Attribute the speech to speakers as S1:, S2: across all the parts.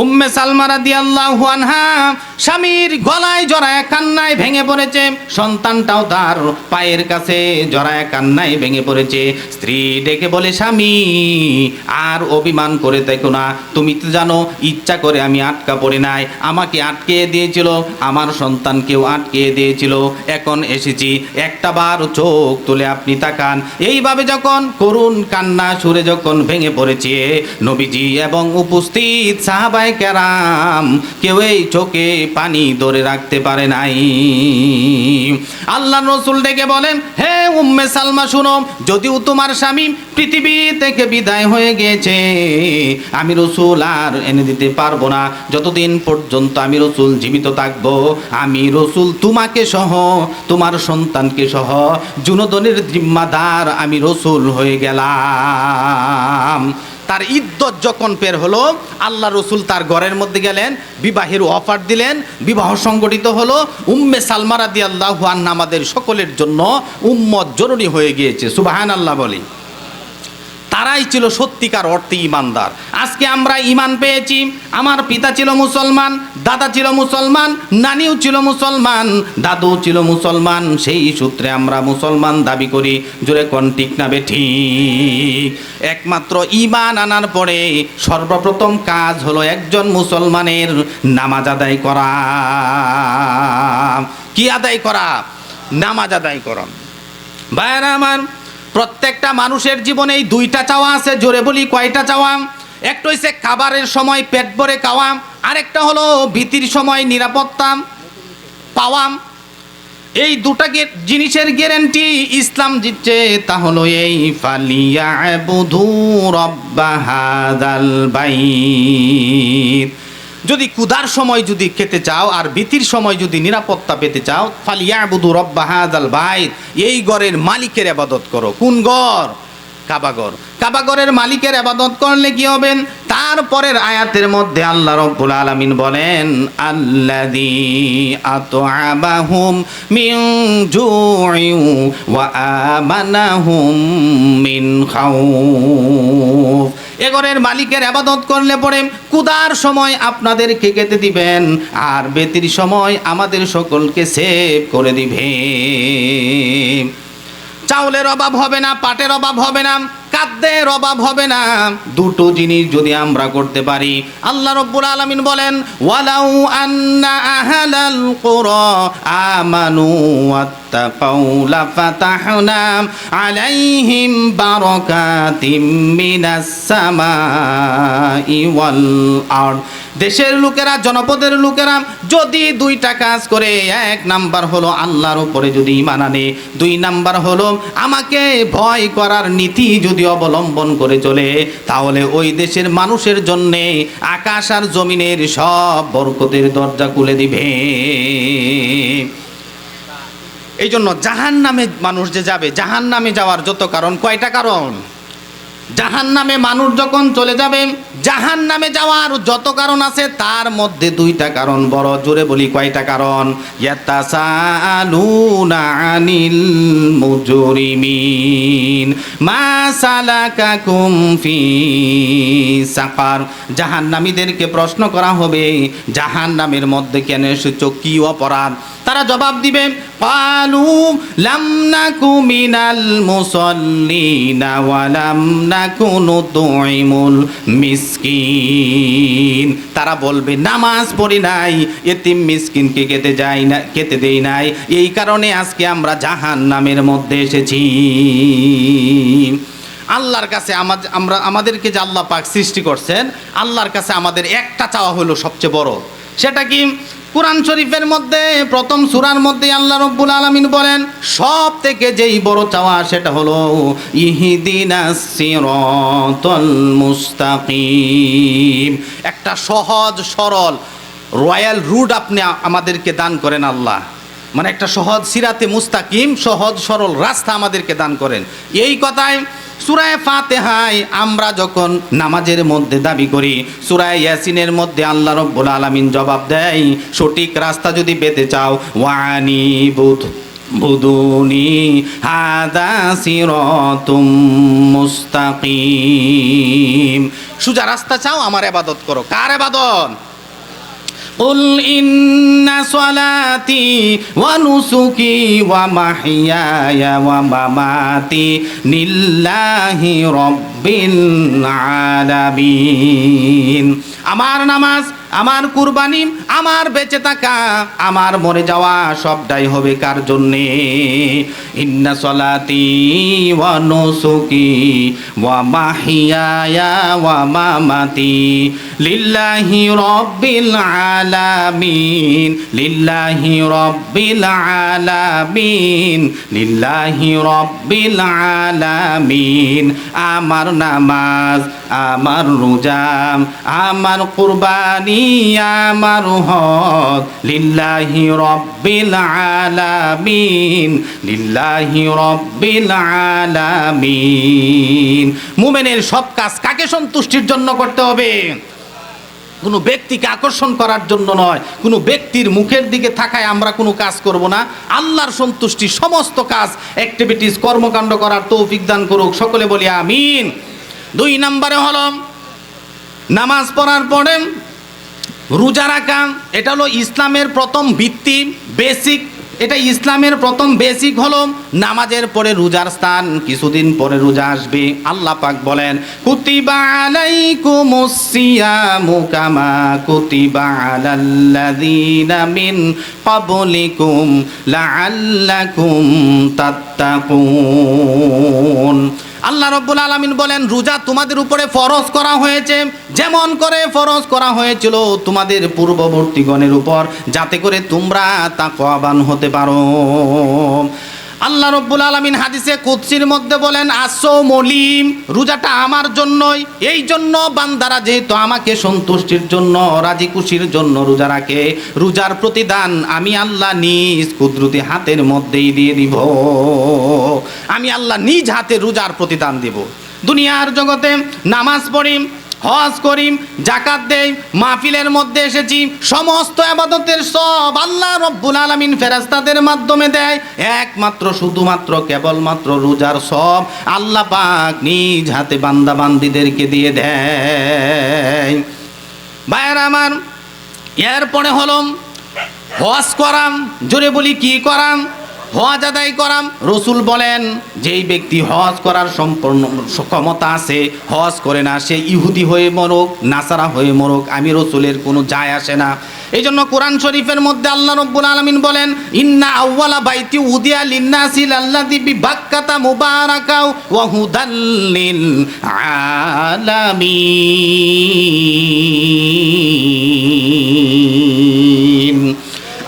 S1: উম্মে সালমা রাদিয়াল্লাহু আনহা স্বামীর গলায় জড়ায় কান্নায় ভেঙে পড়েছে, সন্তানটাও তার পায়ের কাছে জড়ায় কান্নায় ভেঙে পড়েছে। স্ত্রী ডেকে বলে, স্বামী আর অভিমান করে দেখো না, তুমি তো জানো ইচ্ছা করে আমি আটকা পড়ে নাই, আমাকে আটকে দিয়েছিল, আমার সন্তানকেও আটকে দিয়েছিল, এখন এসেছি, একটা বার চোখ তুলে আপনি তাকান। এইভাবে যখন করুণ কান্না সুরে যখন ভেঙে পড়েছে, নবীজি এবং উপস্থিত সাহাবায়ে কেরাম কেউ এই চোখে পানি ধরে রাখতে পারে নাই। আল্লাহর রাসূল ডেকে বলেন, হে উম্মে সালমা শুনো, যদিও তোমার স্বামী পৃথিবী থেকে বিদায় হয়ে গিয়েছে, আমি রাসূল আর এনে দিতে পারবো না। যতদিন পর্যন্ত আমি রাসূল জীবিত থাকবো, আমি রাসূল তোমাকে সহ তোমার সন্তানকে সহ জুনদনের জিম্মাদার আমি রাসূল হয়ে গেলাম। তার ইদ্যত যখন পের হলো, আল্লাহ রসুল তার ঘরের মধ্যে গেলেন, বিবাহের অফার দিলেন, বিবাহ সংগঠিত হলো। উম্মে সালমা রাদিয়াল্লাহু আনহা আমাদের সকলের জন্য উম্মত জরুরি হয়ে গিয়েছে। সুবহানাল্লাহ বলি। তারাই ছিল সত্যিকার অর্থে ইমানদার। আজকে আমরা ইমান পেয়েছি, আমার পিতা ছিল মুসলমান, দাদা ছিল মুসলমান, নানিও ছিল মুসলমান, দাদু ছিল মুসলমান, সেই সূত্রে আমরা মুসলমান দাবি করি। জোরে কোন ঠিক না বেঠিক? একমাত্র ইমান আনার পরে সর্বপ্রথম কাজ হলো একজন মুসলমানের নামাজ আদায় করা। কি আদায় করা? নামাজ আদায় করা। ভাইরা আমার, প্রত্যেকটা মানুষের জীবনে এই দুইটা চাওয়া আছে। জোরে বলি, কয়টা চাওয়া? একটা হচ্ছে খাবারের সময় পেট ভরে খাওয়া, আরেকটা হলো ভীতির সময় নিরাপত্তা পাওয়া। এই দুটা জিনিসের গ্যারান্টি ইসলাম দিচ্ছে। তা হলো এই ফালিয়াবুদু রাব্বা হাযাল বাইত। যদি ক্ষুধার সময় যদি খেতে চাও আর ভীতির সময় যদি নিরাপত্তা পেতে চাও, ফালিয়াবুদু রাব্বা হাযাল বাইত, এই ঘরের মালিকের ইবাদত করো। কোন ঘর? কাবাঘর। কাবাঘরের মালিকের ইবাদত করলে কি হবেন? তারপরের আয়াতের মধ্যে আল্লাহ রাব্বুল আলামিন বলেন, আল্লাযী আত'আমাহুম মিন জু'ইন ওয়া আমানাহুম মিন খাউফ। এ ঘরের মালিকের ইবাদত করলে পরে ক্ষুধার সময় আপনাদেরকে খেতে দিবেন, আর ভীতির সময় আমাদের সকলকে সেভ করে দিবে। চাউলের অভাব হবে না, পাটের অভাব হবে না, খাদ্যের অভাব হবে না। দুটো জিনিস যদি আমরা করতে পারি, আল্লাহ রাব্বুল আলামিন বলেন, ওয়ালাউ আন্না আহলাল কুরা আমানু ওয়াত্তাকাউ লাফাতাহনা আলাইহিম বারাকাতিম মিনাস সামাই ওয়াল আরদ। দেশের লোকেরা, জনপদের লোকেরা যদি দুইটা কাজ করে, এক নাম্বার হলো আল্লাহর উপরে যদি ঈমান আনে, দুই নাম্বার হলো আমাকে ভয় করার নীতি যদি অবলম্বন করে চলে, তাহলে ওই দেশের মানুষের জন্যে আকাশ আর জমিনের সব বরকতের দরজা খুলে দিবে। এই জন্য জাহান্নামে মানুষ যে যাবে, জাহান্নামে যাওয়ার যত কারণ, কয়টা কারণ? জাহান্নামে মানুষ যখন চলে যাবে, জাহান্নামে যাওয়ার যত কারণ আছে তার মধ্যে দুইটা কারণ বড়। জোরে বলি, কয়টা কারণ? ইয়াতাসালুনা আনিল মুজরিমিন মা সালাকাকুম ফি সাকার। জাহান্নামীদেরকে প্রশ্ন করা হবে, জাহান্নামের মধ্যে কেন এসেছো, কি অপরাধ? তারা জবাব দিবে, ক্বালু লাম নাকু মিনাল মুসাল্লিনা ওয়া লাম নাকু নুতঈমুল মিসকিন। তারা বলবে, নামাজ পড়ি নাই, এতিম মিসকিনকে খেতে দেই নাই, এই কারণে আজকে আমরা জাহান্নামের মধ্যে এসেছি। আল্লাহর কাছে আমাদেরকে যে আল্লাহ পাক সৃষ্টি করছেন, আল্লাহর কাছে আমাদের একটা চাওয়া হলো সবচেয়ে বড়। সেটা কি? কুরআন শরীফের মধ্যে প্রথম সূরার মধ্যে আল্লাহ রাব্বুল আলামিন বলেন, সব থেকে যেই বড় চাওয়া সেটা হলো ইহদিনাস সিরাতাল মুস্তাকিম। একটা সহজ সরল রয়্যাল রুট আপনি আমাদেরকে দান করেন আল্লাহ, মানে একটা সহজ সিরাতে মুস্তাকিম, সহজ সরল রাস্তা আমাদেরকে দান করেন। এই কথায় সূরা ফাতিহায় আমরা যখন নামাজের মধ্যে দাবি করি, সূরা ইয়াসিনের মধ্যে আল্লাহ রাব্বুল আলামিন জবাব দেয়, সঠিক রাস্তা যদি পেতে চাও ওয়ানিবুদ বুদুনি হাদা সিরাতুম মুস্তাকিম। সোজা রাস্তা চাও, আমার ইবাদত করো। কার ইবাদত? قل إن صلاتي ونسكي ومحياي ومماتي لله رب العالمين। আমার নামাজ, আমার কুরবানি, আমার বেঁচে থাকা, আমার মরে যাওয়া সবটাই হবে কার জন্যে? ইন্না সলাতি ওয়া নুসুকি ওয়া মাহিয়ায়া ওয়া মামাতি লিল্লাহি রাব্বিল আলামিন, লিল্লাহি রাব্বিল আলামিন, লিল্লাহি রাব্বিল আলামিন। আমার নামাজ, আমার রোজা, আমার কুরবানি, আমার হজ লিল্লাহি রাব্বিল আলামিন, লিল্লাহি রাব্বিল আলামিন। মুমিনের সব কাজ কাকে সন্তুষ্টির জন্য করতে হবে? কোনো ব্যক্তিকে আকর্ষণ করার জন্য নয়, কোনো ব্যক্তির মুখের দিকে তাকায় আমরা কোনো কাজ করব না। আল্লাহর সন্তুষ্টি সমস্ত কাজ, অ্যাক্টিভিটিস, কর্মকাণ্ড করার তৌফিক দান করুক, সকলে বলি আমিন। 2 নম্বরে হলো নামাজ পড়ার পরে রোজা রাখা। এটা হলো ইসলামের প্রথম ভিত্তি, বেসিক। এটা ইসলামের প্রথম বেসিক হলো নামাজের পরে রোজার স্থান। কিছুদিন পরে রোজা আসবে। আল্লাহ পাক বলেন, কুতিবা আলাইকুমুস সিয়ামু কামা কুতিবা আলাল্লাযীনা মিন ক্বাবলিকুম লাআল্লাকুম তাত্তাকুন। আল্লাহ রাব্বুল আলামিন বলেন, রোজা তোমাদের উপরে ফরজ করা হয়েছে যেমন করে ফরজ করা হয়েছিল তোমাদের পূর্ববর্তীগণের উপর, যাতে করে তোমরা তাকওয়াবান হতে পারো। আল্লাহ রাব্বুল আলামিন হাদিসে কুদসির মধ্যে বলেন, আসসাউমুলিম, রোজাটা আমার জন্যই। এই জন্য বান্দারা যেহেতু আমাকে সন্তুষ্টির জন্য, রাজি খুশির জন্য রোজা রাখে, রোজার প্রতিদান আমি আল্লাহ নিজ কুদরতি হাতের মধ্যেই দিয়ে দিব। আমি আল্লাহ নিজ হাতে রোজার প্রতিদান দিব। দুনিয়ার জগতে নামাজ পড়ি, হজ করি, যাকাত দেই, মাহফিলের মধ্যে এসেছি, সমস্ত ইবাদতের সব আল্লাহ রব্বুল আলামিন ফেরেশতাদের মাধ্যমে দেয়। একমাত্র শুধুমাত্র কেবলমাত্র রোজার সব আল্লাহ পাক নিজ হাতে বান্দা বান্দীদেরকে দিয়ে দেয়। ভাইয়েরা আমার, এরপরে হলো হজ করাম। জোরে বলি কি করাম? হজ আদায় করাম। রসুল বলেন, যেই ব্যক্তি হজ করার সম্পূর্ণ ক্ষমতা আছে, হজ করে না, সে ইহুদি হয়ে মরুক, নাসারা হয়ে মরুক, আমি রসুলের কোনো যায় আসে না। এই জন্য কোরআন শরীফের মধ্যে আল্লাহ রাব্বুল আলামিন বলেন, ইন্না আউওয়ালা বাইতি উদিয়া লিন্নাসি লাল্লাযী বিবাক্কাতা মুবারাকাও ওয়া হুদাল লিল আলামিন।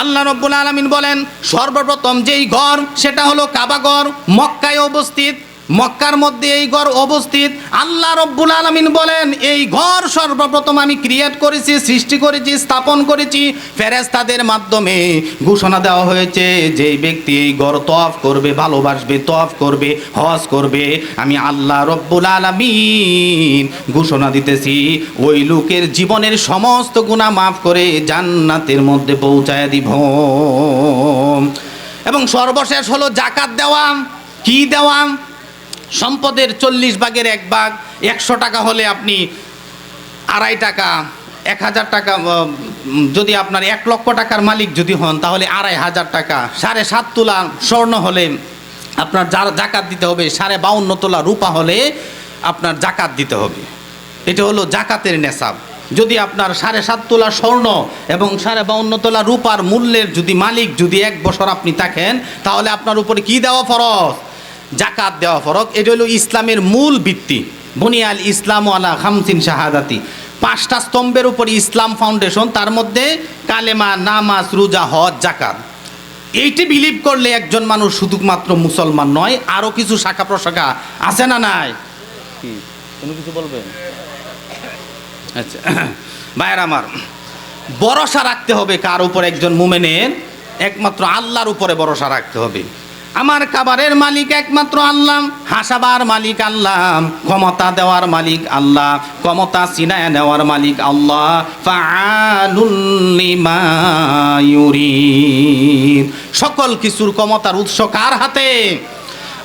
S1: আল্লাহ রাব্বুল আলামিন বলেন, সর্বপ্রথম যেই ঘর সেটা হলো কাবা ঘর, মক্কায় অবস্থিত। মক্কার মধ্যে এই ঘর অবস্থিত। আল্লাহ রাব্বুল আলামিন বলেন, এই ঘর সর্বপ্রথম আমি ক্রিয়েট করেছি, সৃষ্টি করেছি, স্থাপন করেছি। ফেরেশতাদের মাধ্যমে ঘোষণা দেওয়া হয়েছে, যেই ব্যক্তি এই ঘর তওয়াফ করবে, ভালোবাসবে, তওয়াফ করবে, হজ করবে, আমি আল্লাহ রাব্বুল আলামিন ঘোষণা দিতেছি, ওই লোকের জীবনের সমস্ত গুনাহ মাফ করে জান্নাতের মধ্যে পৌঁছায় দিব। এবং সর্বশেষ হলো যাকাত দেওয়া। কি দেওয়া? সম্পদের 40 ভাগের 1 ভাগ। 100 টাকা হলে আপনি 2.5 টাকা, 1000 টাকা, যদি আপনার 1 লক্ষ টাকার মালিক যদি হন তাহলে 2500 টাকা। 7.5 তোলা স্বর্ণ হলে আপনার জাকাত দিতে হবে। 52.5 তোলা রূপা হলে আপনার জাকাত দিতে হবে। এটা হলো জাকাতের নেসাব। যদি আপনার 7.5 তোলা স্বর্ণ এবং 52.5 তোলা রূপার মূল্যের যদি মালিক যদি 1 বছর আপনি থাকেন, তাহলে আপনার উপরে কি দেওয়া ফরজ? জাকাত দেওয়া ফরজ। এটা হলো ইসলামের মূল ভিত্তি। বুনিয়াল ইসলাম আলা খামসিন শাহাদাতি, 5টা স্তম্ভের উপর ইসলাম ফাউন্ডেশন। তার মধ্যে কালেমা, নামাজ, রোজা, হজ, জাকাত। এইটি বিলিভ করলে একজন মানুষ শুধুমাত্র মুসলমান নয়, আরও কিছু শাখা প্রশাখা আছে না নাই? কোনো কিছু বলবেন? আচ্ছা ভাইয়ের আমার, ভরসা রাখতে হবে কার উপর? একজন মুমিনের একমাত্র আল্লাহর উপরে ভরসা রাখতে হবে। আমার খাবারের মালিক একমাত্র আল্লাহ, হাসাবার মালিক আল্লাহ, ক্ষমতা দেওয়ার মালিক আল্লাহ, ক্ষমতা ছিনায় নেওয়ার মালিক আল্লাহ। ফাআলুল লিমা ইউরিদ, সকল কিছুর ক্ষমতার উৎস কার হাতে?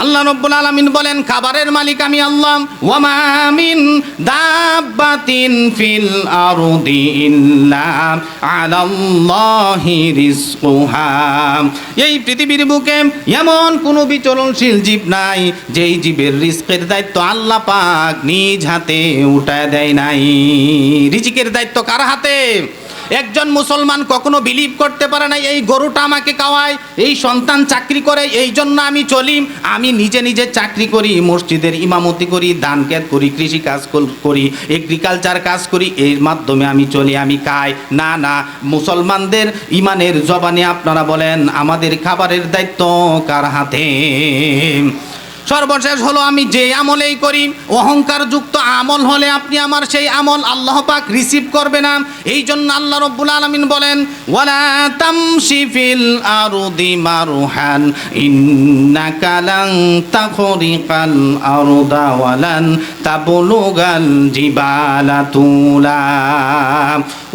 S1: আল্লাহ রাব্বুল আলামিন বলেন খাবারের মালিক আমি আল্লাহ। ওয়ামা মিন দাব্বাতিন ফিল আরদি ইল্লা আলাল্লাহি রিজকুহা, এই পৃথিবীর বুকে এমন কোনো বিচরণশীল জীব নাই যেই জীবের রিজকের দায়িত্ব আল্লাহ পাক নিজ হাতে উঠায় দেয় নাই। রিজিকের দায়িত্ব কার হাতে? একজন মুসলমান কখনো বিলিভ করতে পারে না এই গরুটা আমাকে খাওয়ায়, এই সন্তান চাকরি করে এই জন্য আমি চলি, আমি নিজে নিজে চাকরি করি, মসজিদের ইমামতি করি, দান খেত করি, কৃষি কাজ করি, এগ্রিকালচার কাজ করি, এর মাধ্যমে আমি চলি, আমি খাই। না না, মুসলমানদের ইমানের জবানে আপনারা বলেন আমাদের খাবারের দায়িত্ব কার হাতে? সর্বশেষ হলো আমি যে আমলেই করি, অহংকার যুক্ত আমল হলে আপনি আমার সেই আমল আল্লাহ পাক রিসিভ করবে না। এই জন্য আল্লাহ রাব্বুল আলামিন বলেন ওয়ালা তামশি ফিল আরদি মারহান ইন্নাকা লান তাখরিকাল আরদা ওয়ালান তাবলুগাল জিবালা তুলা।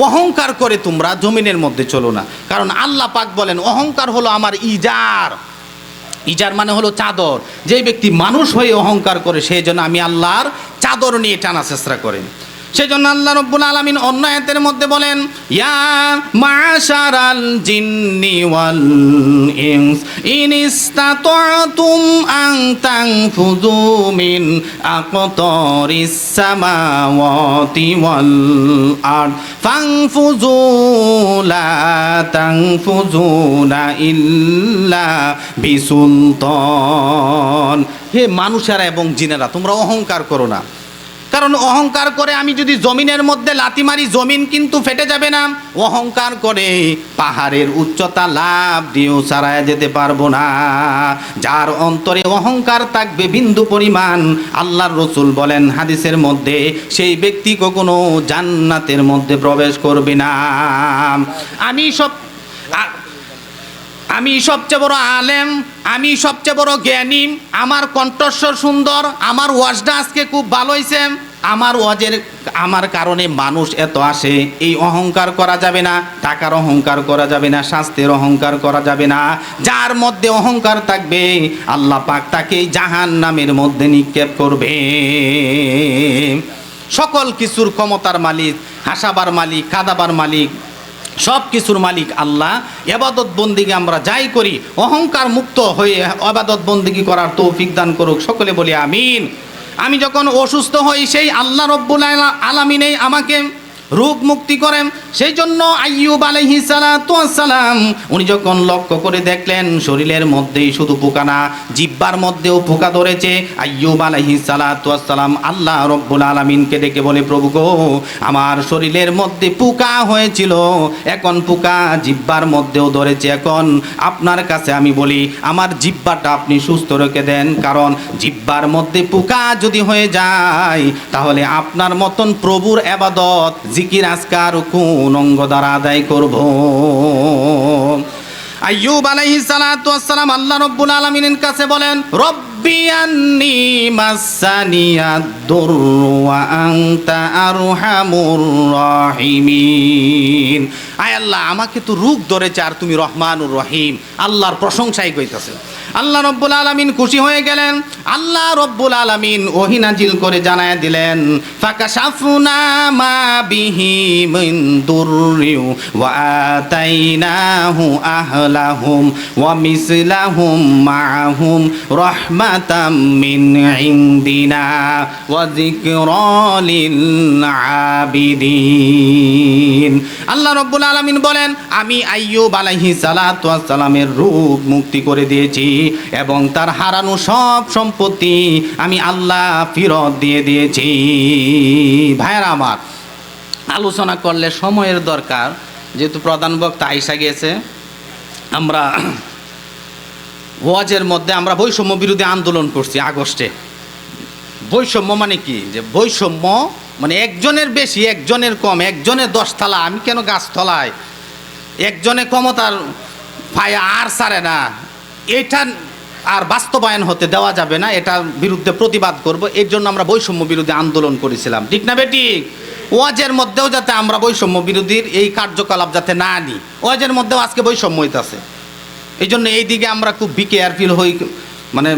S1: অহংকার করে তোমরা জমিনের মধ্যে চলো না, কারণ আল্লাহ পাক বলেন অহংকার হলো আমার ইজার। ইজার মানে হলো চাদর। যেই ব্যক্তি মানুষ হয়ে অহংকার করে সেই জন্য আমি আল্লাহর চাদর নিয়ে টানা চেষ্টা করেন। সেই জন্য আল্লাহ রাব্বুল আলামিন অন্য আয়াতের মধ্যে বলেন ইয়া মাশারাল জিন্নি ওয়াল ইনস ইন ইসতাতাতুম আন তানফুযু মিন আকতারিস সামাওয়াতি ওয়াল আরদ ফানফুযু লা তানফুযুনা ইল্লা বিসুলতান। হে মানুষেরা এবং জিনেরা, তোমরা অহংকার করো না, কারণ অহংকার করে আমি যদি জমিনের মধ্যে লাথি মারি জমিন কিন্তু ফেটে যাবে না। অহংকার করে পাহাড়ের উচ্চতা লাভ দিয়েও ছাড়ায় যেতে পারবো না। যার অন্তরে অহংকার থাকবে বিন্দু পরিমাণ, আল্লাহর রাসূল বলেন হাদিসের মধ্যে, সেই ব্যক্তি কখনো জান্নাতের মধ্যে প্রবেশ করবে না। আমি সবচেয়ে বড় আলেম, আমি সবচেয়ে বড় জ্ঞানী, আমার কণ্ঠস্বর সুন্দর, আমার ওয়াজটা আজকে খুব ভালো হয়েছে, আমার কারণে মানুষ এত আসে, এই অহংকার করা যাবে না। টাকার অহংকার করা যাবে না, স্বাস্থ্যের অহংকার করা যাবে না। যার মধ্যে অহংকার থাকবে আল্লাহ পাক তাকে জাহান্নামের মধ্যে নিক্ষেপ করবে। সকল কিছুর ক্ষমতার মালিক, হাসাবার মালিক, কাঁদাবার মালিক, সব কিছুর মালিক আল্লাহ। ইবাদত বন্দিগি আমরা যাই করি অহংকার মুক্ত হয়ে ইবাদত বন্দিগি করার তৌফিক দান করুক, সকলে বলি আমিন। আমি যখন অসুস্থ হই সেই আল্লাহ রব্বুল আলামিনই আমাকে রোগ মুক্তি করেন। সেই জন্য আইয়ুব আলাইহিস সালাতু ওয়াস সালাম উনি যখন লক্ষ্য করে দেখলেন শরীরের মধ্যেই শুধু পোকা না, জিহ্বার মধ্যেও পোকা ধরেছে, আইয়ুব আলাইহিস সালাতু ওয়াস সালাম আল্লাহ রব্বুল আলামিনকে ডেকে বলে, প্রভু গো, আমার শরীরের মধ্যে পোকা হয়েছিল, এখন পোকা জিহ্বার মধ্যেও ধরেছে, এখন আপনার কাছে আমি বলি আমার জিহ্বাটা আপনি সুস্থ রেখে দেন, কারণ জিহ্বার মধ্যে পোকা যদি হয়ে যায় তাহলে আপনার মতন প্রভুর ইবাদত জিকির আজকার কোন অঙ্গ দ্বারা আদায় করব। আইয়ুব আলাইহিস সালাতু ওয়াস সালাম আল্লাহ রাব্বুল আলামিনের কাছে বলেন রব্বি আন্নী মাসানিয়াদ দুররু ওয়া আনতা আরহামুর রাহিমিন। আয় আল্লাহ, আমাকে তো রোগ ধরেছে আর তুমি রহমানুর রহিম, আল্লাহর প্রশংসাই কইতাছেন। আল্লাহ রব্বুল আলামিন খুশি হয়ে গেলেন। আল্লাহ রব্বুল আলামিন ওহী নাজিল করে জানায় দিলেন ফাকাশাফনা মা বিহি মিন দুররি ওয়া আতাইনাহু আহলাহুম ওয়া মিসলাহুম মাআহুম রাহমাতাম মিন ইনদিনা ওয়া যিকরা লিল আবিদিন। আল্লাহ রব্বুল আলামিন বলেন আমি আইয়ুব আলাইহিস সালাতু ওয়াস সালামের রোগ মুক্তি করে দিয়েছি এবং তার হারানো সব সম্পত্তি আমি আল্লাহ ফেরত দিয়ে দিয়েছি। ভাইরা আমার, আলোচনা করলে সময়ের দরকার, যেহেতু প্রধান বক্তা আইসা গিয়েছে। আমরা ওয়াজের মধ্যে আমরা বৈষম্য বিরোধী আন্দোলন করছি আগস্টে। বৈষম্য মানে কি? যে বৈষম্য মানে একজনের বেশি একজনের কম, একজনের 10 তলা, আমি কেন গাছতলায়, একজনে ক্ষমতার পায়ে আর ছাড়ে না, এটা আর বাস্তবায়ন হতে দেওয়া যাবে না, এটার বিরুদ্ধে প্রতিবাদ করব। এর জন্য আমরা বৈষম্য বিরোধী আন্দোলন করেছিলাম, ঠিক না বেঠিক? ওয়াজের মধ্যেও যাতে আমরা বৈষম্য বিরোধীর এই কার্যকলাপ যাতে না আনি, ওয়াজের মধ্যেও আজকে বৈষম্য হইতাছে। এই জন্য এই দিকে আমরা খুব কেয়ারফুল হই। মানে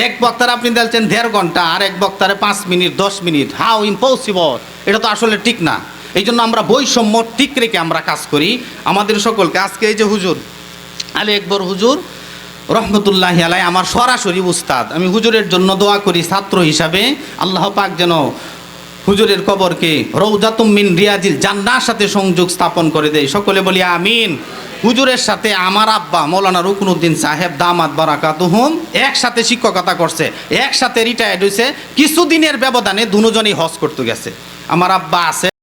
S1: এক বক্তার আপনি দেখছেন 1.5 ঘন্টা, আর এক বক্তারে 5 মিনিট 10 মিনিট, হাউ ইম্পসিবল! এটা তো আসলে ঠিক না। এই জন্য আমরা বৈষম্য ঠিক রেখে আমরা কাজ করি। আমাদের সকলকে আজকে এই যে হুজুর আলী আকবর হুজুর রহমতুল্লাহি আলাই আমার সরাসরি উস্তাদ, আমি হুজুরের জন্য দোয়া করি ছাত্র হিসাবে, আল্লাহ পাক যেন হুজুরের কবরকে রওজাতুম মিন রিয়াজিল জান্নাহর সাথে সংযোগ স্থাপন করে দেয়। সকলে বলি আমিন। হুজুরের সাথে আমার আব্বা মৌলানা রুকনুদ্দিন সাহেব দামাত বারাকাতুহুম একসাথে শিক্ষকতা করছে, একসাথে রিটায়ার্ড হয়েছে। কিছুদিনের ব্যবধানে দুজনই হজ করতে গেছে। আমার আব্বা আছে